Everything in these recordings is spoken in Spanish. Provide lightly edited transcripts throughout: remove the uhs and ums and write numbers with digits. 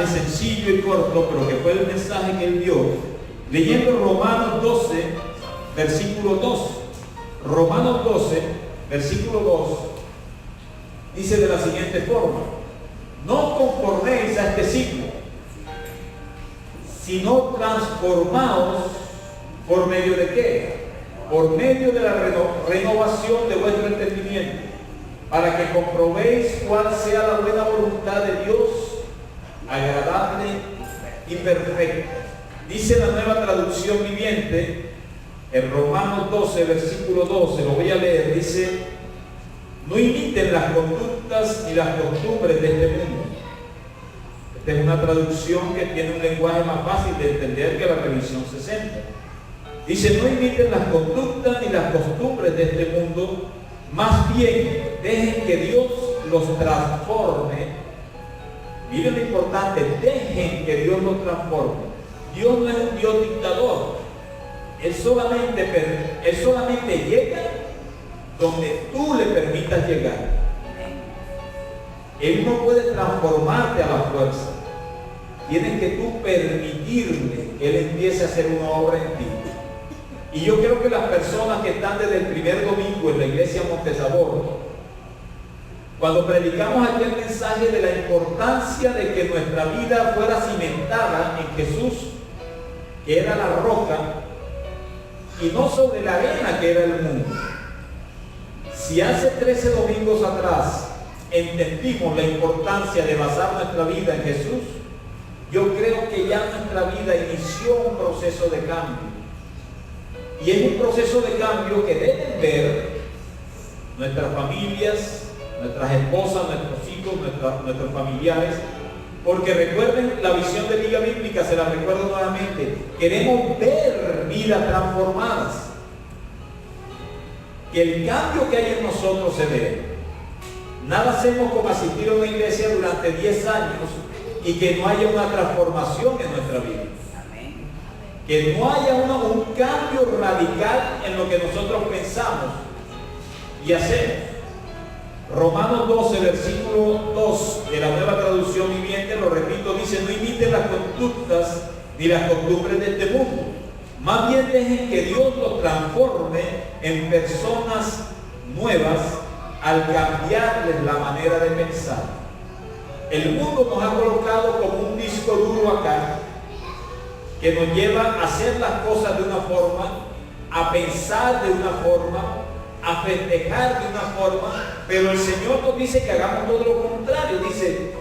mensaje sencillo y corto, pero que fue el mensaje que él dio, leyendo Romanos 12, versículo 2. Romanos 12, versículo 2, dice de la siguiente forma: no conforméis a este siglo, sino transformaos por medio de qué? Por medio de la renovación de vuestro entendimiento, para que comprobéis cuál sea la buena voluntad de Dios, agradable y perfecta. Dice la Nueva Traducción Viviente, en Romanos 12, versículo 12, lo voy a leer, dice: no imiten las conductas ni las costumbres de este mundo. Esta es una traducción que tiene un lenguaje más fácil de entender que la revisión 60. Dice: no imiten las conductas ni las costumbres de este mundo, más bien dejen que Dios los transforme. Miren lo importante: dejen que Dios los transforme. Dios no es un Dios dictador. Él solamente llega donde tú le permitas llegar. Él no puede transformarte a la fuerza. Tienes que tú permitirle que Él empiece a hacer una obra en ti. Y yo creo que las personas que están desde el primer domingo en la iglesia Montesabor, cuando predicamos aquí el mensaje de la importancia de que nuestra vida fuera cimentada en Jesús, que era la roca, y no sobre la arena que era el mundo. Si hace 13 domingos atrás entendimos la importancia de basar nuestra vida en Jesús, yo creo que ya nuestra vida inició un proceso de cambio. Y es un proceso de cambio que deben ver nuestras familias, nuestras esposas, nuestros hijos, nuestros familiares, porque recuerden la visión de Liga Bíblica, se la recuerdo nuevamente. Queremos ver vidas transformadas, que el cambio que hay en nosotros se ve. Nada hacemos como asistir a una iglesia durante 10 años y que no haya una transformación en nuestra vida. Que no haya un cambio radical en lo que nosotros pensamos y hacemos. Romanos 12, versículo 2 de la Nueva Traducción Viviente, lo repito, dice: no imiten las conductas ni las costumbres de este mundo. Más bien dejen que Dios los transforme en personas nuevas al cambiarles la manera de pensar. El mundo nos ha colocado como un disco duro acá, que nos lleva a hacer las cosas de una forma, a pensar de una forma, a festejar de una forma, pero el Señor nos dice que hagamos todo lo contrario. Dice: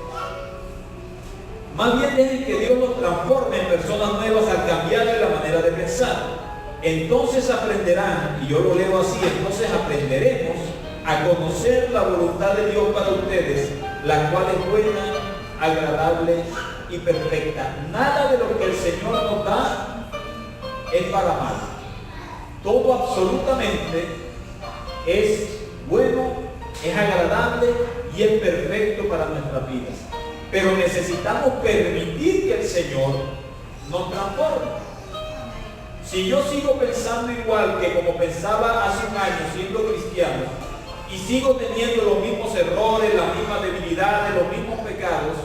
más bien dejen que Dios los transforme en personas nuevas al cambiarle la manera de pensar. Entonces aprenderán, y yo lo leo así, entonces aprenderemos a conocer la voluntad de Dios para ustedes, la cual es buena, agradable y perfecta. Nada de lo que el Señor nos da es para mal. Todo absolutamente es bueno, es agradable y es perfecto para nuestras vidas. Pero necesitamos permitir que el Señor nos transforme. Si yo sigo pensando igual que como pensaba hace un año siendo cristiano, y sigo teniendo los mismos errores, las mismas debilidades, los mismos pecados,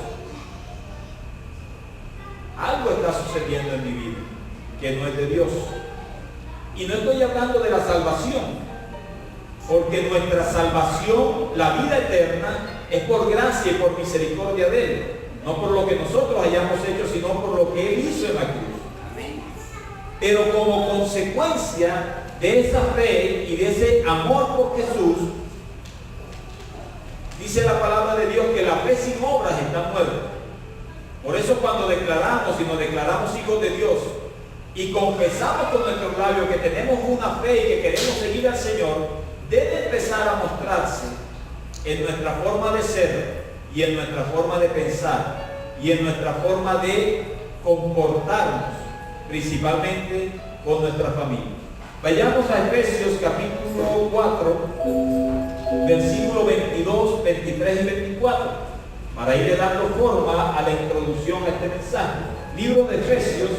algo está sucediendo en mi vida que no es de Dios. Y no estoy hablando de la salvación, porque nuestra salvación, la vida eterna, es por gracia y por misericordia de Él, no por lo que nosotros hayamos hecho, sino por lo que Él hizo en la cruz. Pero como consecuencia de esa fe y de ese amor por Jesús, dice la palabra de Dios que la fe sin obras está muerta. Por eso cuando declaramos y nos declaramos hijos de Dios y confesamos con nuestros labios que tenemos una fe y que queremos seguir al Señor, debe empezar a mostrarse en nuestra forma de ser y en nuestra forma de pensar y en nuestra forma de comportarnos, principalmente con nuestra familia. Vayamos a Efesios capítulo 4, versículos 22, 23 y 24, para ir dando forma a la introducción a este mensaje. Libro de Efesios,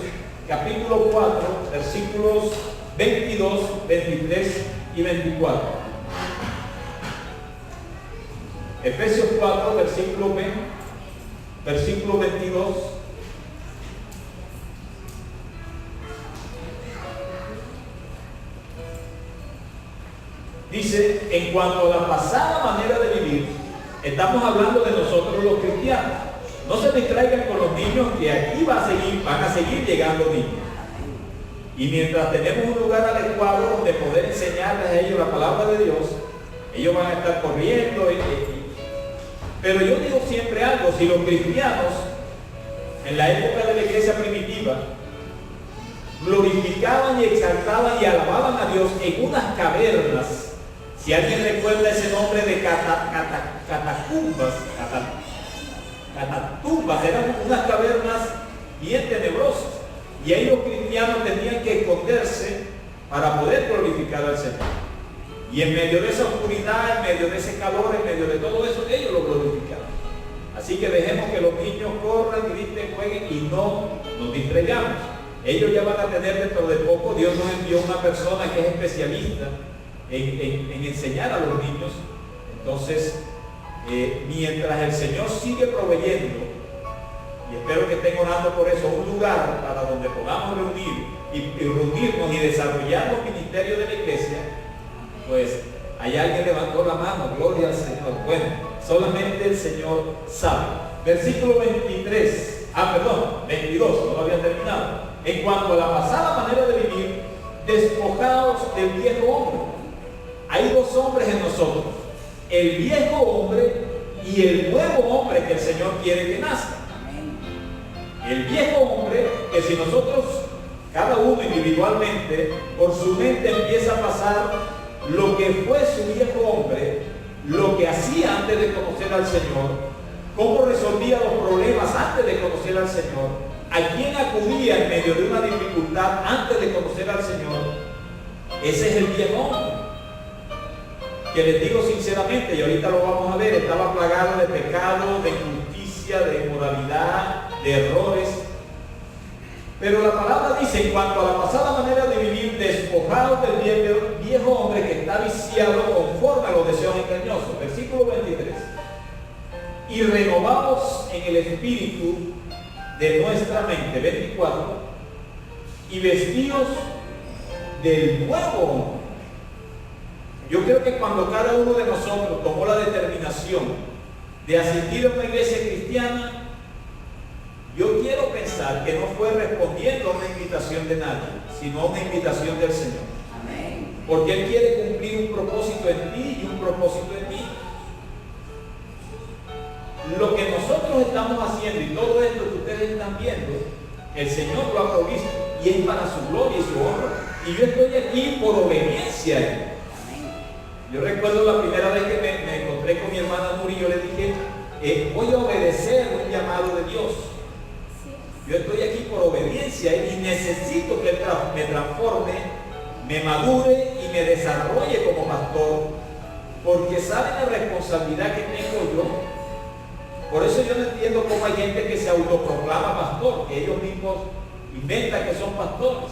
capítulo 4, versículos 22, 23 y 24. Efesios 4, versículo 22 Dice, en cuanto a la pasada manera de vivir, estamos hablando de nosotros los cristianos. No se distraigan con los niños, que aquí van a seguir llegando niños. Y mientras tenemos un lugar adecuado donde poder enseñarles a ellos la palabra de Dios, ellos van a estar corriendo. Pero yo digo siempre algo: si los cristianos en la época de la iglesia primitiva glorificaban y exaltaban y alababan a Dios en unas cavernas, si alguien recuerda ese nombre de catacumbas, eran unas cavernas bien tenebrosas, y ahí los cristianos tenían que esconderse para poder glorificar al Señor. Y en medio de esa oscuridad, en medio de ese calor, en medio de todo eso, ellos lo glorificaban. Así que dejemos que los niños corran, griten, jueguen y no nos distraigamos. Ellos ya van a tener dentro de poco, Dios nos envió una persona que es especialista en enseñar a los niños. Entonces, mientras el Señor sigue proveyendo, y espero que estén orando por eso, un lugar para donde podamos reunirnos y desarrollar los ministerios de la iglesia, pues hay alguien levantó la mano, gloria al Señor. Bueno, solamente el Señor sabe. Versículo 22, no lo había terminado. En cuanto a la pasada manera de vivir, despojaos del viejo hombre. Hay dos hombres en nosotros: el viejo hombre y el nuevo hombre que el Señor quiere que nazca. El viejo hombre, que si nosotros, cada uno individualmente, por su mente empieza a pasar lo que fue su viejo hombre, lo que hacía antes de conocer al Señor, cómo resolvía los problemas antes de conocer al Señor, a quién acudía en medio de una dificultad antes de conocer al Señor, ese es el viejo hombre. Que les digo sinceramente, y ahorita lo vamos a ver, estaba plagado de pecado, de injusticia, de inmoralidad, de errores. Pero la palabra dice, en cuanto a la pasada manera de vivir, despojados del viejo hombre que está viciado conforme a los deseos engañosos. Versículo 23. Y renovados en el espíritu de nuestra mente. 24. Y vestidos del nuevo hombre. Yo creo que cuando cada uno de nosotros tomó la determinación de asistir a una iglesia cristiana, yo quiero pensar que no fue respondiendo a una invitación de nadie, sino a una invitación del Señor. Amén. Porque Él quiere cumplir un propósito en ti y un propósito en mí. Lo que nosotros estamos haciendo y todo esto que ustedes están viendo, el Señor lo ha provisto y es para su gloria y su honra. Y yo estoy aquí por obediencia a Él. Yo recuerdo la primera vez que me encontré con mi hermana Muri, yo le dije, voy a obedecer un llamado de Dios. Yo estoy aquí por obediencia y necesito que Él me transforme, me madure y me desarrolle como pastor, porque saben la responsabilidad que tengo yo. Por eso yo no entiendo cómo hay gente que se autoproclama pastor, que ellos mismos inventan que son pastores.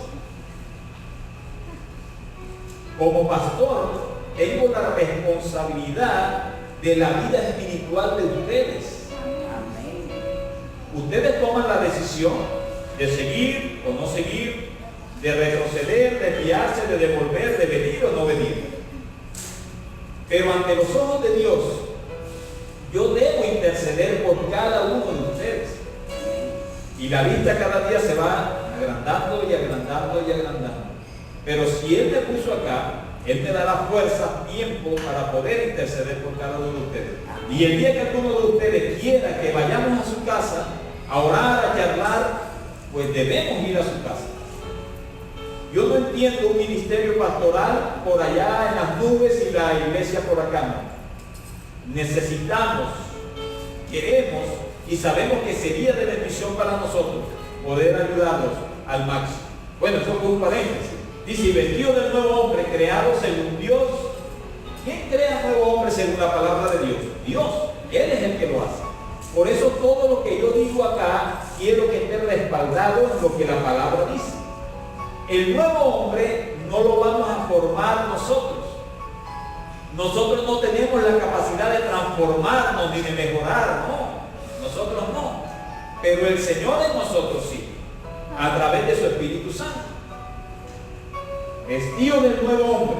Como pastor, tengo la responsabilidad de la vida espiritual de ustedes. Ustedes toman la decisión de seguir o no seguir, de retroceder, de desviarse, de devolver, de venir o no venir. Pero ante los ojos de Dios, yo debo interceder por cada uno de ustedes. Y la lista cada día se va agrandando y agrandando y agrandando. Pero si Él me puso acá, Él me dará fuerza, tiempo para poder interceder por cada uno de ustedes. Y el día que alguno de ustedes quiera que vayamos a su casa a orar, a charlar, pues debemos ir a su casa. Yo no entiendo un ministerio pastoral por allá en las nubes y la iglesia por acá, no. Necesitamos, queremos y sabemos que sería de bendición para nosotros poder ayudarlos al máximo. Bueno, eso fue un paréntesis. Dice, y vestido del nuevo hombre, creado según Dios. ¿Quién crea nuevo hombre según la palabra de Dios? Dios. Él es el que lo hace. Por eso todo lo que yo digo acá, quiero que esté respaldado en lo que la palabra dice. El nuevo hombre no lo vamos a formar nosotros. Nosotros no tenemos la capacidad de transformarnos ni de mejorar, no. Nosotros no. Pero el Señor en nosotros sí, a través de su Espíritu Santo. Vestido del nuevo hombre,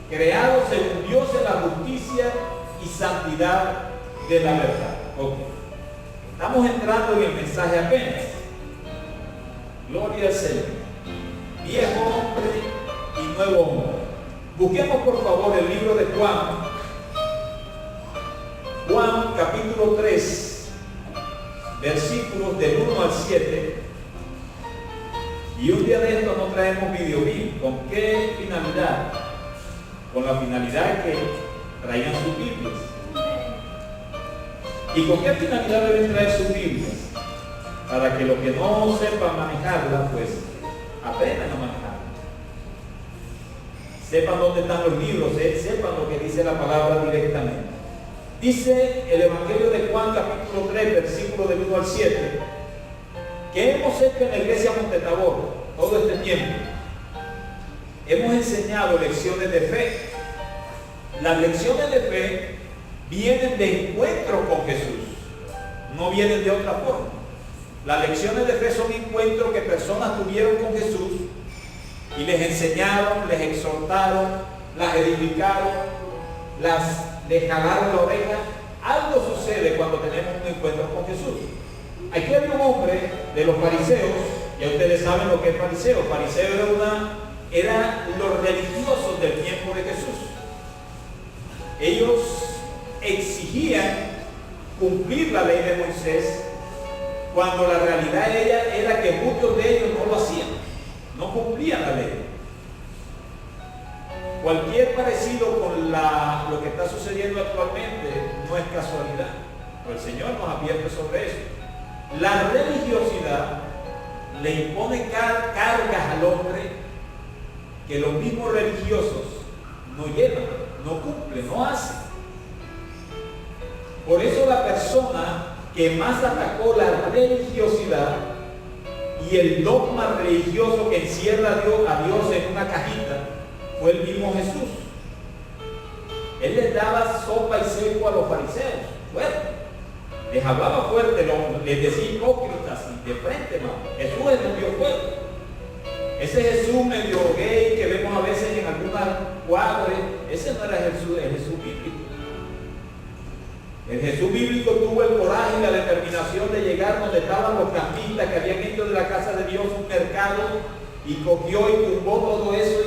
creados según Dios en la justicia y santidad de la verdad. Ok. Estamos entrando en el mensaje apenas. Gloria al Señor. Viejo hombre y nuevo hombre. Busquemos por favor el libro de Juan. Juan capítulo 3, versículos del 1 al 7. Y un día de esto no traemos videobeam. ¿Con qué finalidad? Con la finalidad de que traigan sus Biblias. ¿Y con qué finalidad deben traer sus Biblias? Para que los que no sepan manejarla, pues aprendan a manejarla. Sepan dónde están los libros, sepan lo que dice la palabra directamente. Dice el Evangelio de Juan capítulo 3, versículo del 1 al 7, que hemos hecho en la iglesia Montetabor todo este tiempo. Hemos enseñado lecciones de fe. Las lecciones de fe vienen de encuentro con Jesús, no vienen de otra forma. Las lecciones de fe son encuentros que personas tuvieron con Jesús y les enseñaron, les exhortaron, las edificaron, les jalaron la oreja. Algo sucede cuando tenemos un encuentro con Jesús. Aquí había un hombre de los fariseos, ya ustedes saben lo que es fariseo. Fariseo era los religiosos del tiempo de Jesús. Ellos exigían cumplir la ley de Moisés, cuando la realidad era que muchos de ellos no lo hacían, no cumplían la ley. Cualquier parecido con lo que está sucediendo actualmente no es casualidad, pero el Señor nos advierte sobre eso. La religiosidad le impone cargas al hombre que los mismos religiosos no llevan, no cumplen, no hacen. Por eso la persona que más atacó la religiosidad y el dogma religioso que encierra a Dios en una cajita fue el mismo Jesús. Él les daba sopa y seco a los fariseos, fuerte. Les hablaba fuerte, les decía hipócritas y de frente, man. Jesús les dio fuerte. Ese Jesús medio gay que vemos a veces en algunas cuadros, ese no era Jesús, el Jesús bíblico. El Jesús bíblico tuvo el coraje y la determinación de llegar donde estaban los campistas que habían hecho de la casa de Dios un mercado, y cogió y tumbó todo eso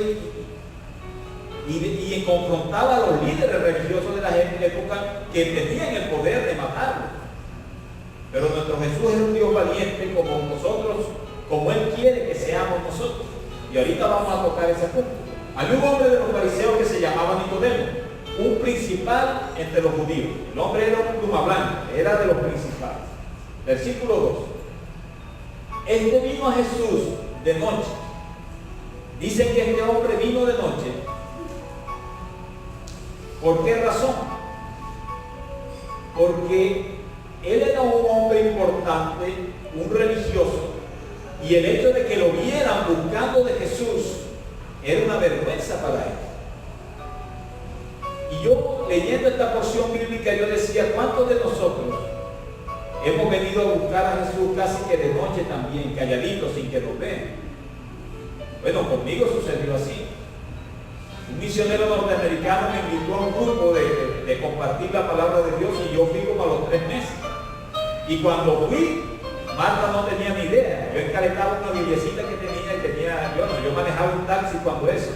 y confrontaba a los líderes religiosos de la época que tenían el poder de matarlo. Pero nuestro Jesús es un Dios valiente como nosotros, como Él quiere que seamos nosotros. Y ahorita vamos a tocar ese punto. Había un hombre de los fariseos que se llamaba Nicodemo, un principal entre los judíos. El hombre era un pluma blanca, era de los principales. Versículo 2. Este vino a Jesús de noche. Dicen que este hombre vino de noche. ¿Por qué razón? Porque él era un hombre importante, un religioso, y el hecho de que lo vieran buscando de Jesús era una vergüenza para él. Y yo, leyendo esta porción bíblica, yo decía, ¿cuántos de nosotros hemos venido a buscar a Jesús casi que de noche también, calladitos, sin que nos vean? Bueno, conmigo sucedió así. Un misionero norteamericano me invitó a un grupo de compartir la palabra de Dios, y yo fui como a los 3 meses. Y cuando fui, Marta no tenía ni idea. Yo encaretaba una villecita que tenía, yo manejaba un taxi cuando eso.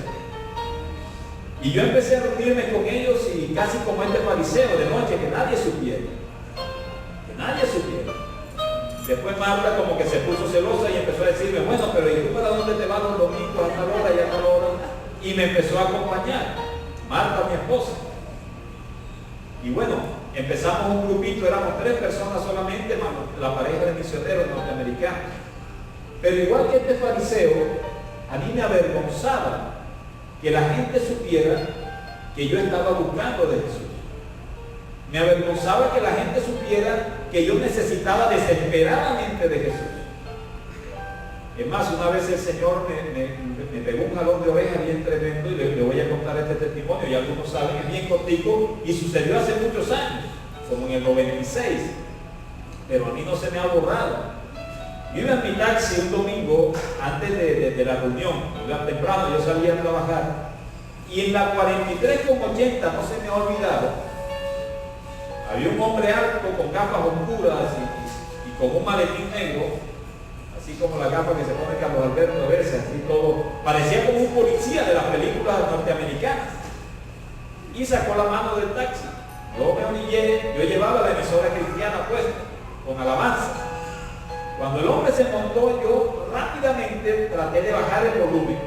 Y yo empecé a reunirme con ellos, y casi como este fariseo de noche, que nadie supiera. Que nadie supiera. Después Marta como que se puso celosa y empezó a decirme, bueno, pero ¿y tú para dónde te vas los domingos a tal hora y a tal hora? Y me empezó a acompañar, Marta, mi esposa. Y bueno, empezamos un grupito, éramos 3 personas solamente, la pareja de misioneros norteamericanos. Pero igual que este fariseo, a mí me avergonzaba que la gente supiera que yo estaba buscando de Jesús. Me avergonzaba que la gente supiera que yo necesitaba desesperadamente de Jesús. Es más, una vez el Señor me pegó un jalón de oreja bien tremendo, y le voy a contar este testimonio, ya algunos saben, es bien cortico, y sucedió hace muchos años, como en el 96, pero a mí no se me ha borrado. Yo iba en mi taxi un domingo antes de la reunión, iba temprano, yo salía a trabajar, Y en la 43,80, no se me ha olvidado, había un hombre alto con gafas oscuras y con un maletín negro, así como la gafa que se pone Carlos Alberto a veces, así todo, parecía como un policía de las películas norteamericanas. Y sacó la mano del taxi. Yo me orillé, yo llevaba la emisora cristiana puesta, con alabanza. Cuando el hombre se montó, yo rápidamente traté de bajar el volumen.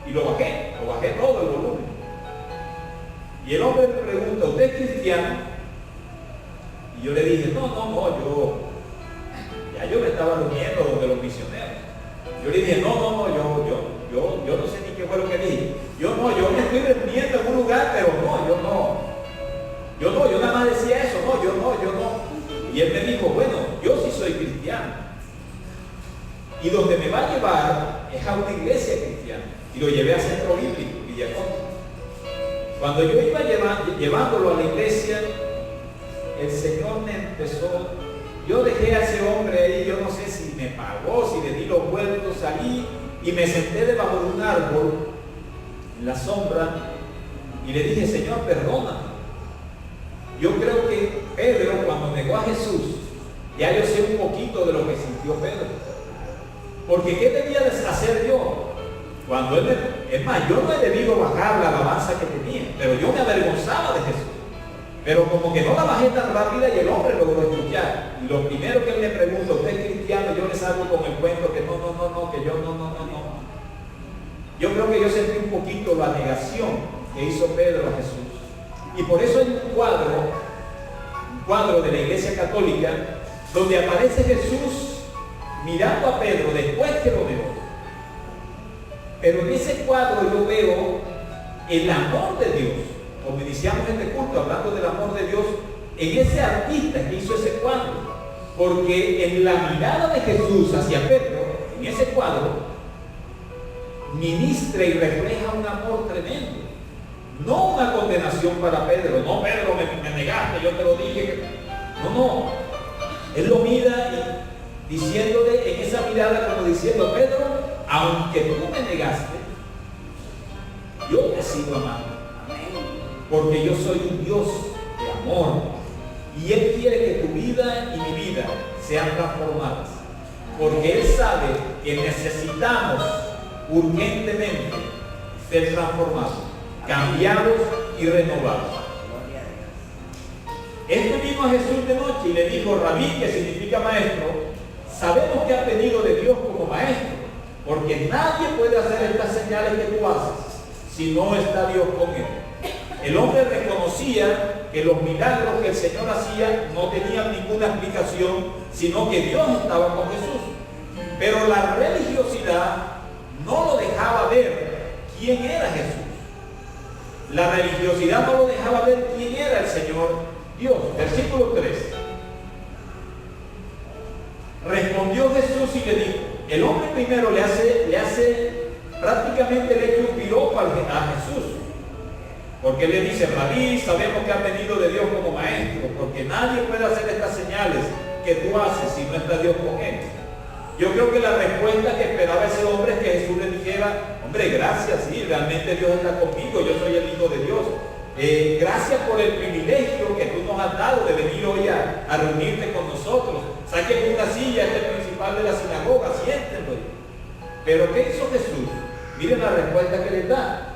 Y lo bajé todo el volumen. Y el hombre me pregunta, ¿usted es cristiano? Y yo le dije, no, yo me estaba reuniendo donde los misioneros. Yo le dije, no, yo no sé ni qué fue lo que dije. Yo me estoy reuniendo en un lugar, pero yo nada más decía eso, yo no. Y él me dijo, bueno, yo sí soy cristiano. Y donde me va a llevar es a una iglesia cristiana. Y lo llevé a Centro Bíblico, Villaconda. Cuando yo iba llevándolo a la iglesia, el Señor me empezó. Yo dejé a ese hombre ahí, yo no sé si me pagó, si le di los vueltos, salí y me senté debajo de un árbol, en la sombra, y le dije, Señor, perdóname. Yo creo que Pedro, cuando negó a Jesús, ya yo sé un poquito de lo que sintió Pedro. Porque ¿qué debía hacer yo? Cuando es más, yo no he debido bajar la alabanza que tenía, pero yo me avergonzaba de Jesús. Pero como que no la bajé tan rápida y el hombre logró escuchar. Y lo primero que él me pregunta, ¿usted es cristiano? Yo le salgo con el cuento que no. Yo creo que yo sentí un poquito la negación que hizo Pedro a Jesús. Y por eso hay un cuadro de la Iglesia Católica donde aparece Jesús mirando a Pedro después que lo negó. Pero en ese cuadro yo veo el amor de Dios. Como iniciamos este culto hablando del amor de Dios, en ese artista que hizo ese cuadro, porque en la mirada de Jesús hacia Pedro, en ese cuadro, ministra y refleja un amor tremendo, no una condenación para Pedro. No, Pedro, me negaste, yo te lo dije. No, él lo mira y diciéndole en esa mirada, como diciendo, Pedro, aunque tú me negaste, yo te sigo amando. Porque yo soy un Dios de amor y Él quiere que tu vida y mi vida sean transformadas. Porque Él sabe que necesitamos urgentemente ser transformados, cambiados y renovados. Este vino a Jesús de noche y le dijo, Rabí, que significa maestro, sabemos que has venido de Dios como maestro, porque nadie puede hacer estas señales que tú haces si no está Dios con él. El hombre reconocía que los milagros que el Señor hacía no tenían ninguna explicación, sino que Dios estaba con Jesús. Pero la religiosidad no lo dejaba ver quién era Jesús. La religiosidad no lo dejaba ver quién era el Señor Dios. Versículo 3. Respondió Jesús y le dijo, el hombre primero le hace prácticamente le echa un piropo a Jesús. Porque le dice, Rabí, sabemos que has venido de Dios como maestro, porque nadie puede hacer estas señales que tú haces si no está Dios con él. Yo creo que la respuesta que esperaba ese hombre es que Jesús le dijera, hombre, gracias, sí, realmente Dios está conmigo, yo soy el Hijo de Dios. Gracias por el privilegio que tú nos has dado de venir hoy a reunirte con nosotros. Saquen una silla, este es el principal de la sinagoga, siéntenlo. Pero ¿qué hizo Jesús? Miren la respuesta que les da.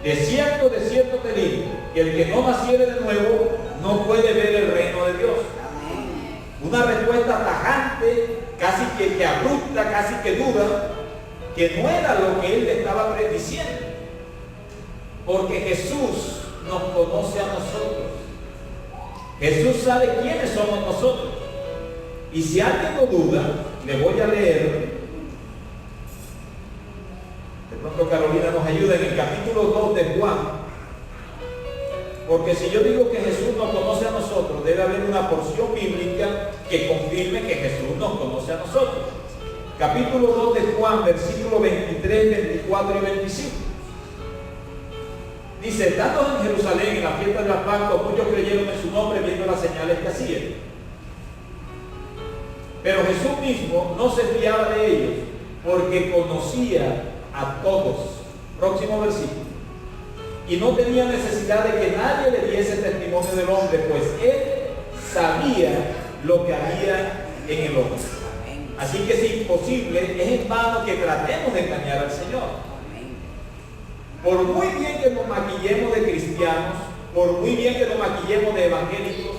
De cierto te digo, que el que no naciere de nuevo no puede ver el reino de Dios. Una respuesta tajante, casi que abrupta, casi que dura, que no era lo que él le estaba prediciendo. Porque Jesús nos conoce a nosotros. Jesús sabe quiénes somos nosotros. Y si alguien lo duda, le voy a leer. De pronto Carolina nos ayuda en el capítulo 2 de Juan. Porque si yo digo que Jesús nos conoce a nosotros, debe haber una porción bíblica que confirme que Jesús nos conoce a nosotros. Capítulo 2 de Juan, versículos 23, 24 y 25. Dice, estando en Jerusalén en la fiesta de la Pascua, muchos creyeron en su nombre viendo las señales que hacía. Pero Jesús mismo no se fiaba de ellos, porque conocía a todos. Próximo versículo. y no tenía necesidad de que nadie le diese testimonio del hombre, pues él sabía lo que había en el hombre. Así que es imposible, es en vano que tratemos de engañar al Señor. Por muy bien que nos maquillemos de cristianos, por muy bien que nos maquillemos de evangélicos,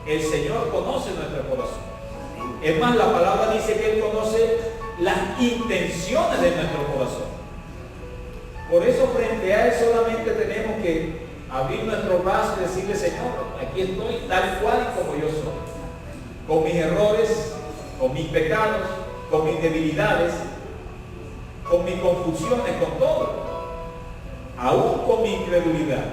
el Señor conoce nuestro corazón. Es más, la palabra dice que Él conoce las intenciones de nuestro corazón. Por eso, frente a Él solamente tenemos que abrir nuestro vaso y decirle: Señor, aquí estoy tal cual como yo soy, con mis errores, con mis pecados, con mis debilidades, con mis confusiones, con todo, aún con mi incredulidad.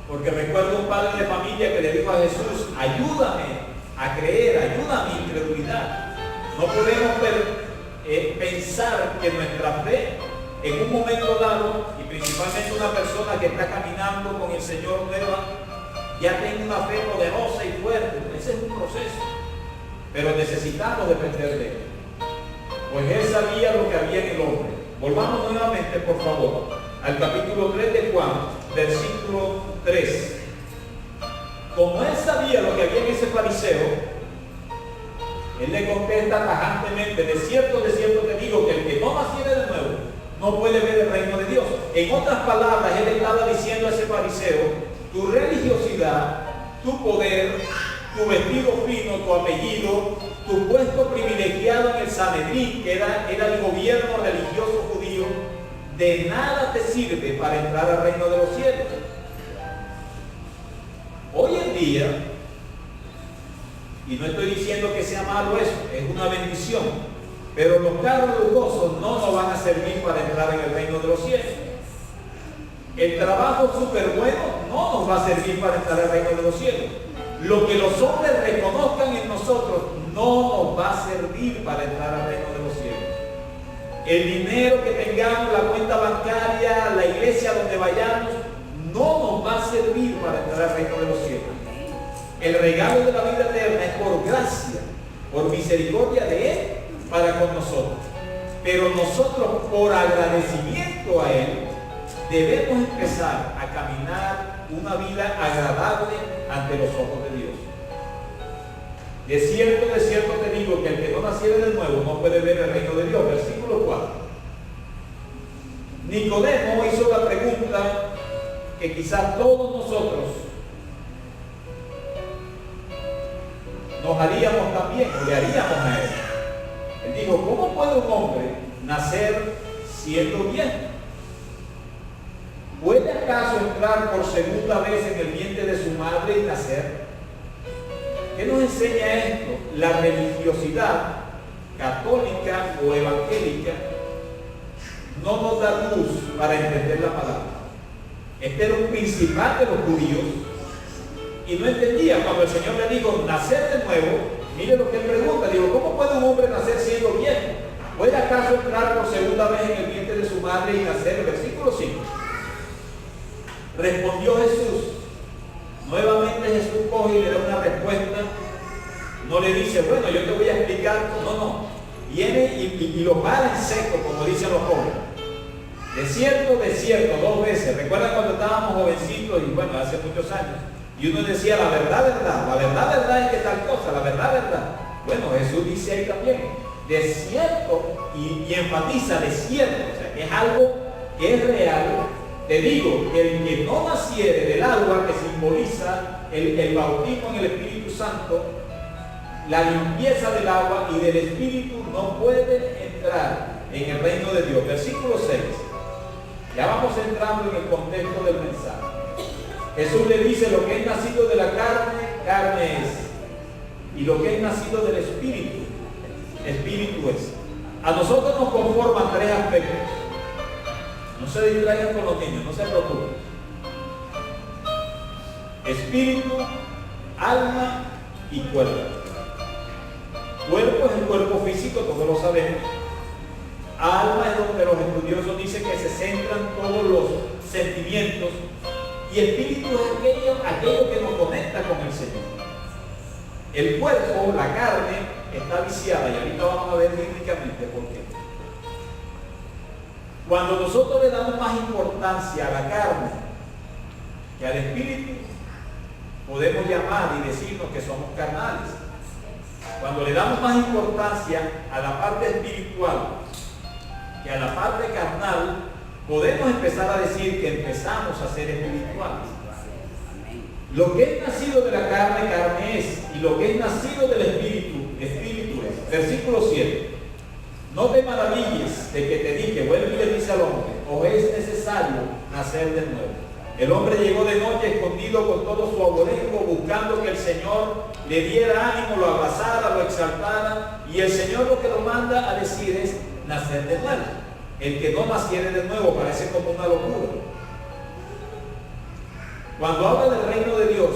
Porque recuerdo un padre de familia que le dijo a Jesús: ayúdame a creer, ayuda a mi incredulidad. No podemos pensar que nuestra fe en un momento dado, y principalmente una persona que está caminando con el Señor nueva, ya tenga una fe poderosa y fuerte. Ese es un proceso, pero necesitamos depender de Él, pues Él sabía lo que había en el hombre. Volvamos nuevamente, por favor, al capítulo 3 de Juan, versículo 3. Como Él sabía lo que había en ese fariseo, Él le contesta tajantemente: de cierto te digo que el que no naciere de nuevo no puede ver el reino de Dios. En otras palabras, Él estaba diciendo a ese fariseo: tu religiosidad, tu poder, tu vestido fino, tu apellido, tu puesto privilegiado en el Sanedrín, que era el gobierno religioso judío, de nada te sirve para entrar al reino de los cielos. Hoy en día, y no estoy diciendo que sea malo eso, es una bendición, pero los carros lujosos no nos van a servir para entrar en el reino de los cielos. El trabajo súper bueno no nos va a servir para entrar al reino de los cielos. Lo que los hombres reconozcan en nosotros no nos va a servir para entrar al reino de los cielos. El dinero que tengamos, la cuenta bancaria, la iglesia donde vayamos, no nos va a servir para entrar al reino de los cielos. El regalo de la vida eterna es por gracia, por misericordia de Él para con nosotros. Pero nosotros, por agradecimiento a Él, debemos empezar a caminar una vida agradable ante los ojos de Dios. De cierto te digo que el que no naciere de nuevo no puede ver el reino de Dios. Versículo 4. Nicodemo hizo la pregunta que quizás todos nosotros nos haríamos también, o le haríamos a Él. Él dijo: ¿cómo puede un hombre nacer siendo viejo? ¿Puede acaso entrar por segunda vez en el vientre de su madre y nacer? ¿Qué nos enseña esto? La religiosidad católica o evangélica no nos da luz para entender la palabra. Este era un principal de los judíos y no entendía cuando el Señor le dijo: nacer de nuevo. Mire lo que él pregunta: digo, ¿cómo puede un hombre nacer siendo viejo? ¿Puede acaso entrar por segunda vez en el vientre de su madre y nacer? Versículo 5. Respondió Jesús. Nuevamente Jesús coge y le da una respuesta. No le dice: bueno, yo te voy a explicar. No. Viene y lo para en seco, como dicen los jóvenes. De cierto, 2 veces. ¿Recuerdan cuando estábamos jovencitos? Y bueno, hace muchos años. Y uno decía: la verdad es que tal cosa, la verdad. Bueno, Jesús dice ahí también: de cierto, y enfatiza de cierto, o sea, que es algo que es real. Te digo que el que no naciere del agua, que simboliza el bautismo en el Espíritu Santo, la limpieza del agua y del Espíritu, no puede entrar en el reino de Dios. Versículo 6. Ya vamos entrando en el contexto del mensaje. Jesús le dice: lo que es nacido de la carne, carne es. Y lo que es nacido del Espíritu, Espíritu es. A nosotros nos conforman 3 aspectos. No se distraigan con los niños, no se preocupen. Espíritu, alma y cuerpo. Cuerpo es el cuerpo físico, todos lo sabemos. Alma es donde los estudiosos dicen que se centran todos los sentimientos. Y espíritu es aquello que nos conecta con el Señor. El cuerpo, la carne, está viciada, y ahorita vamos a ver bíblicamente por qué. Cuando nosotros le damos más importancia a la carne que al espíritu podemos llamar y decirnos que somos carnales. Cuando le damos más importancia a la parte espiritual que a la parte carnal, podemos empezar a decir que empezamos a ser espirituales. Lo que es nacido de la carne, carne es, y lo que es nacido del espíritu, espíritu es. Versículo 7. No te maravilles de que te dije, vuelve y le dice al hombre, o es necesario nacer de nuevo. El hombre llegó de noche escondido con todo su abolengo, buscando que el Señor le diera ánimo, lo abrazara, lo exaltara, y el Señor lo que lo manda a decir es nacer de nuevo. El que no naciere de nuevo parece como una locura. Cuando habla del reino de Dios,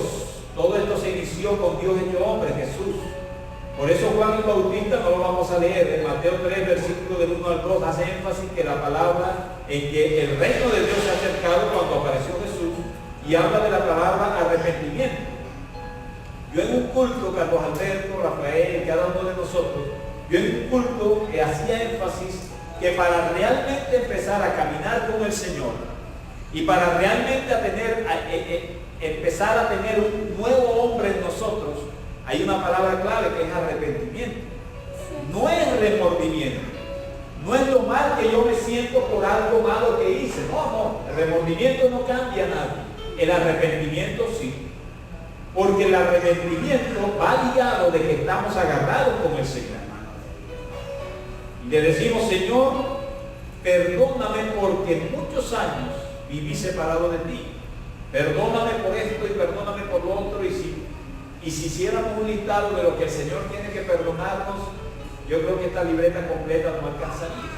todo esto se inició con Dios hecho hombre, Jesús. Por eso Juan el Bautista, no lo vamos a leer, en Mateo 3, versículo del 1 al 2, hace énfasis que la palabra en que el reino de Dios se ha acercado cuando apareció Jesús, y habla de la palabra arrepentimiento. Yo en un culto, Carlos Alberto, Rafael, cada uno de nosotros, yo en un culto que hacía énfasis que para realmente empezar a caminar con el Señor y para realmente empezar a tener un nuevo hombre en nosotros, hay una palabra clave que es arrepentimiento. No es remordimiento. No es lo mal que yo me siento por algo malo que hice. No. El remordimiento no cambia nada. El arrepentimiento sí. Porque el arrepentimiento va ligado de que estamos agarrados con el Señor. Y le decimos, Señor, perdóname porque muchos años viví separado de ti. Perdóname por esto y perdóname por lo otro. Y si hiciéramos un listado de lo que el Señor tiene que perdonarnos, yo creo que esta libreta completa no alcanzaría.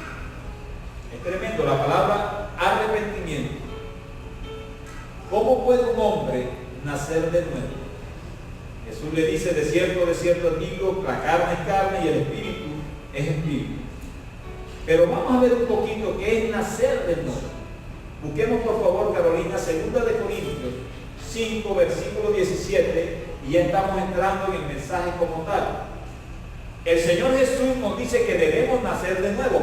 Es tremendo, la palabra arrepentimiento. ¿Cómo puede un hombre nacer de nuevo? Jesús le dice, de cierto digo, la carne es carne y el espíritu es espíritu. Pero vamos a ver un poquito qué es nacer de nuevo. Busquemos por favor, Carolina, 2 de Corintios 5, versículo 17, y ya estamos entrando en el mensaje como tal. El Señor Jesús nos dice que debemos nacer de nuevo.